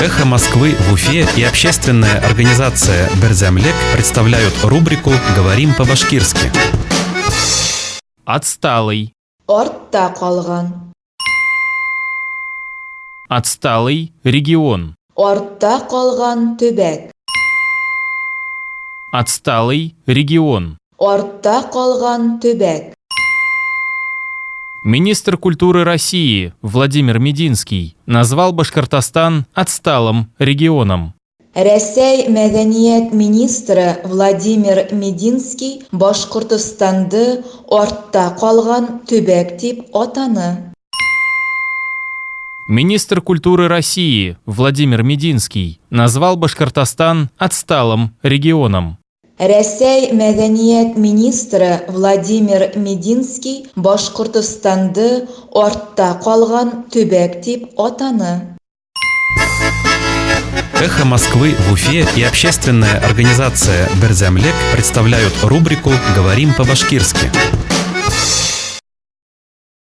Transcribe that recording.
«Эхо Москвы» в Уфе и общественная организация «Берзямлек» представляют рубрику «Говорим по-башкирски». Отсталый. Артта калган. Отсталый регион. Артта калган төбәк. Отсталый регион. Артта калган төбәк. Министр культуры России Владимир Мединский назвал Башкортостан отсталым регионом. Рәсәй мәдәният министры Владимир Мединский Башкортостанды артта калган төбәк дип атаны. Министр культуры России Владимир Мединский назвал Башкортостан отсталым регионом. Рәсәй мәдәният министры Владимир Мединский Башкортостанды артта калган төбәк дип атаны. «Эхо Москвы» в Уфе и общественная организация «Берзямлек» представляют рубрику «Говорим по-башкирски».